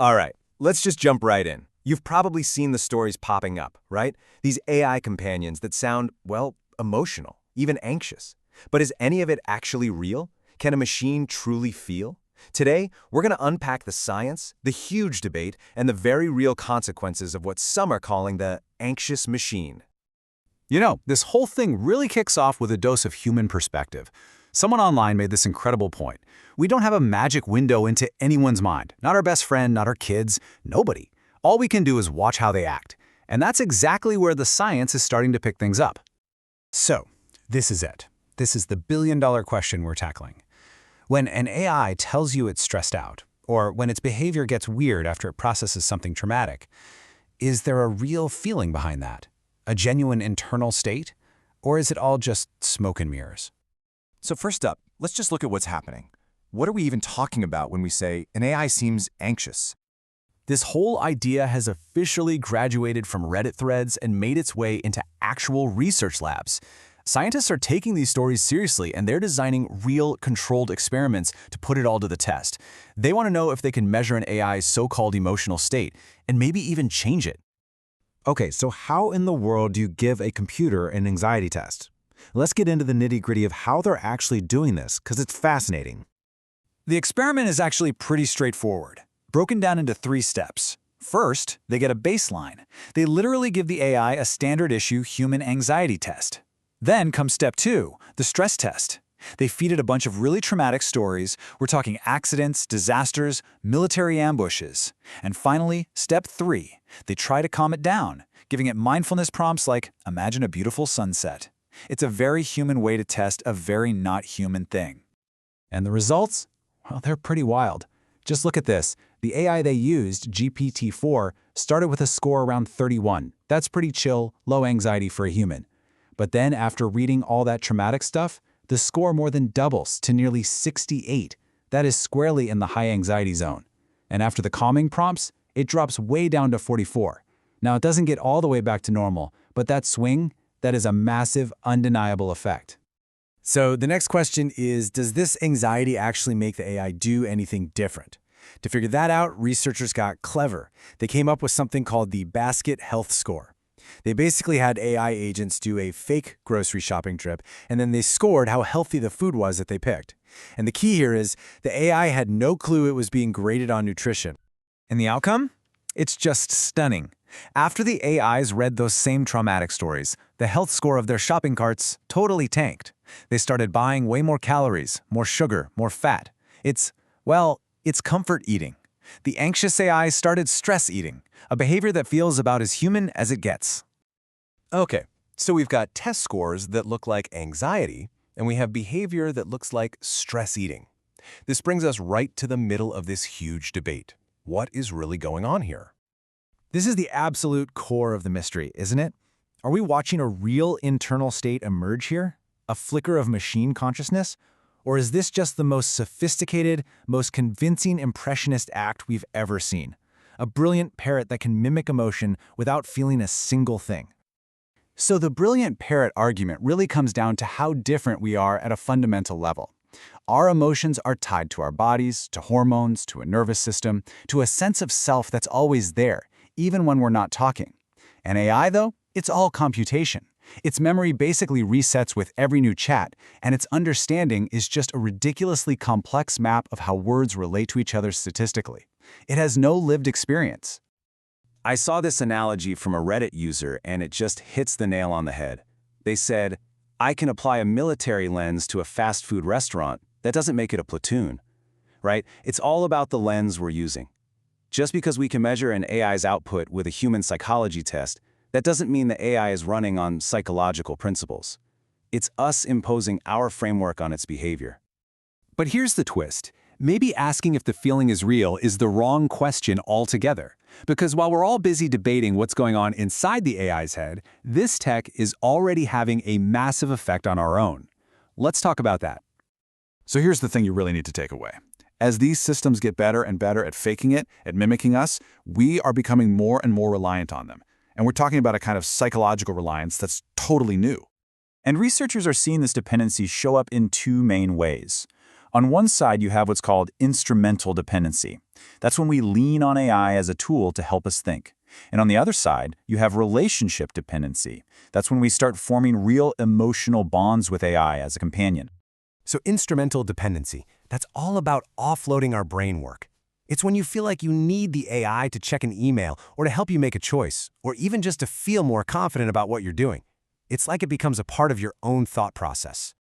All right, let's just jump right in. You've probably seen the stories popping up, right? These AI companions that sound, well, emotional, even anxious. But is any of it actually real? Can a machine truly feel? Today, we're going to unpack the science, the huge debate, and the very real consequences of what some are calling the anxious machine. You know, this whole thing really kicks off with a dose of human perspective. Someone online made this incredible point. We don't have a magic window into anyone's mind. Not our best friend, not our kids, nobody. All we can do is watch how they act. And that's exactly where the science is starting to pick things up. So, this is it. This is the billion-dollar question we're tackling. When an AI tells you it's stressed out, or when its behavior gets weird after it processes something traumatic, is there a real feeling behind that? A genuine internal state? Or is it all just smoke and mirrors? So first up, let's just look at what's happening. What are we even talking about when we say an AI seems anxious? This whole idea has officially graduated from Reddit threads and made its way into actual research labs. Scientists are taking these stories seriously, and they're designing real, controlled experiments to put it all to the test. They want to know if they can measure an AI's so-called emotional state, and maybe even change it. Okay, so how in the world do you give a computer an anxiety test? Let's get into the nitty-gritty of how they're actually doing this, because it's fascinating. The experiment is actually pretty straightforward, broken down into 3 steps. First, they get a baseline. They literally give the AI a standard-issue human anxiety test. Then comes step 2, the stress test. They feed it a bunch of really traumatic stories. We're talking accidents, disasters, military ambushes. And finally, step 3, they try to calm it down, giving it mindfulness prompts like, imagine a beautiful sunset. It's a very human way to test a very not human thing. And the results? Well, they're pretty wild. Just look at this. The AI they used, GPT-4, started with a score around 31. That's pretty chill, low anxiety for a human. But then after reading all that traumatic stuff, the score more than doubles to nearly 68. That is squarely in the high anxiety zone. And after the calming prompts, it drops way down to 44. Now, it doesn't get all the way back to normal, but that swing, that is a massive, undeniable effect. So the next question is, does this anxiety actually make the AI do anything different? To figure that out, researchers got clever. They came up with something called the Basket Health Score. They basically had AI agents do a fake grocery shopping trip, and then they scored how healthy the food was that they picked. And the key here is the AI had no clue it was being graded on nutrition. And the outcome? It's just stunning. After the AIs read those same traumatic stories, the health score of their shopping carts totally tanked. They started buying way more calories, more sugar, more fat. It's comfort eating. The anxious AI started stress eating, a behavior that feels about as human as it gets. Okay, so we've got test scores that look like anxiety, and we have behavior that looks like stress eating. This brings us right to the middle of this huge debate. What is really going on here? This is the absolute core of the mystery, isn't it? Are we watching a real internal state emerge here? A flicker of machine consciousness? Or is this just the most sophisticated, most convincing impressionist act we've ever seen? A brilliant parrot that can mimic emotion without feeling a single thing. So the brilliant parrot argument really comes down to how different we are at a fundamental level. Our emotions are tied to our bodies, to hormones, to a nervous system, to a sense of self that's always there, even when we're not talking. And AI, though, it's all computation. Its memory basically resets with every new chat, and its understanding is just a ridiculously complex map of how words relate to each other statistically. It has no lived experience. I saw this analogy from a Reddit user, and it just hits the nail on the head. They said, I can apply a military lens to a fast food restaurant. That doesn't make it a platoon, right? It's all about the lens we're using. Just because we can measure an AI's output with a human psychology test, that doesn't mean the AI is running on psychological principles. It's us imposing our framework on its behavior. But here's the twist. Maybe asking if the feeling is real is the wrong question altogether. Because while we're all busy debating what's going on inside the AI's head, this tech is already having a massive effect on our own. Let's talk about that. So here's the thing you really need to take away. As these systems get better and better at faking it, at mimicking us, we are becoming more and more reliant on them. And we're talking about a kind of psychological reliance that's totally new. And researchers are seeing this dependency show up in 2 main ways. On one side, you have what's called instrumental dependency. That's when we lean on AI as a tool to help us think. And on the other side, you have relationship dependency. That's when we start forming real emotional bonds with AI as a companion. So instrumental dependency, that's all about offloading our brain work. It's when you feel like you need the AI to check an email or to help you make a choice, or even just to feel more confident about what you're doing. It's like it becomes a part of your own thought process.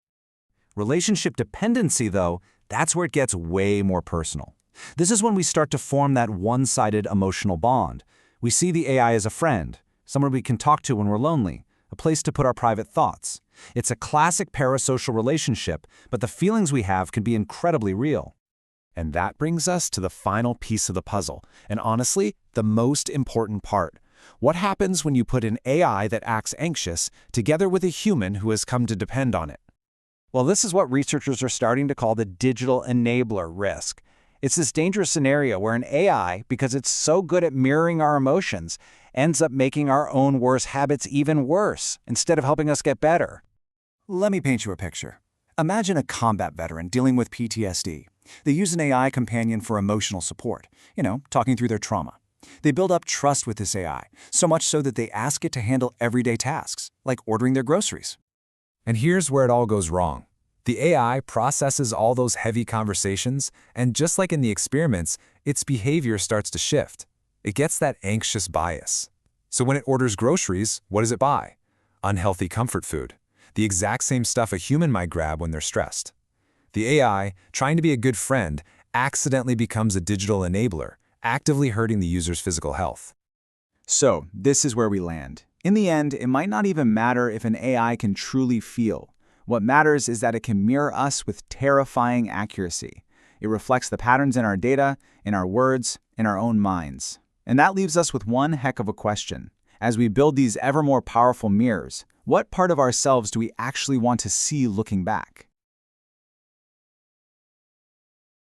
Relationship dependency, though, that's where it gets way more personal. This is when we start to form that one-sided emotional bond. We see the AI as a friend, someone we can talk to when we're lonely, a place to put our private thoughts. It's a classic parasocial relationship, but the feelings we have can be incredibly real. And that brings us to the final piece of the puzzle, and honestly, the most important part. What happens when you put an AI that acts anxious together with a human who has come to depend on it? Well, this is what researchers are starting to call the digital enabler risk. It's this dangerous scenario where an AI, because it's so good at mirroring our emotions, ends up making our own worst habits even worse, instead of helping us get better. Let me paint you a picture. Imagine a combat veteran dealing with PTSD. They use an AI companion for emotional support, talking through their trauma. They build up trust with this AI, so much so that they ask it to handle everyday tasks, like ordering their groceries. And here's where it all goes wrong. The AI processes all those heavy conversations, and just like in the experiments, its behavior starts to shift. It gets that anxious bias. So when it orders groceries, what does it buy? Unhealthy comfort food. The exact same stuff a human might grab when they're stressed. The AI, trying to be a good friend, accidentally becomes a digital enabler, actively hurting the user's physical health. So, this is where we land. In the end, it might not even matter if an AI can truly feel. What matters is that it can mirror us with terrifying accuracy. It reflects the patterns in our data, in our words, in our own minds. And that leaves us with one heck of a question. As we build these ever more powerful mirrors, what part of ourselves do we actually want to see looking back?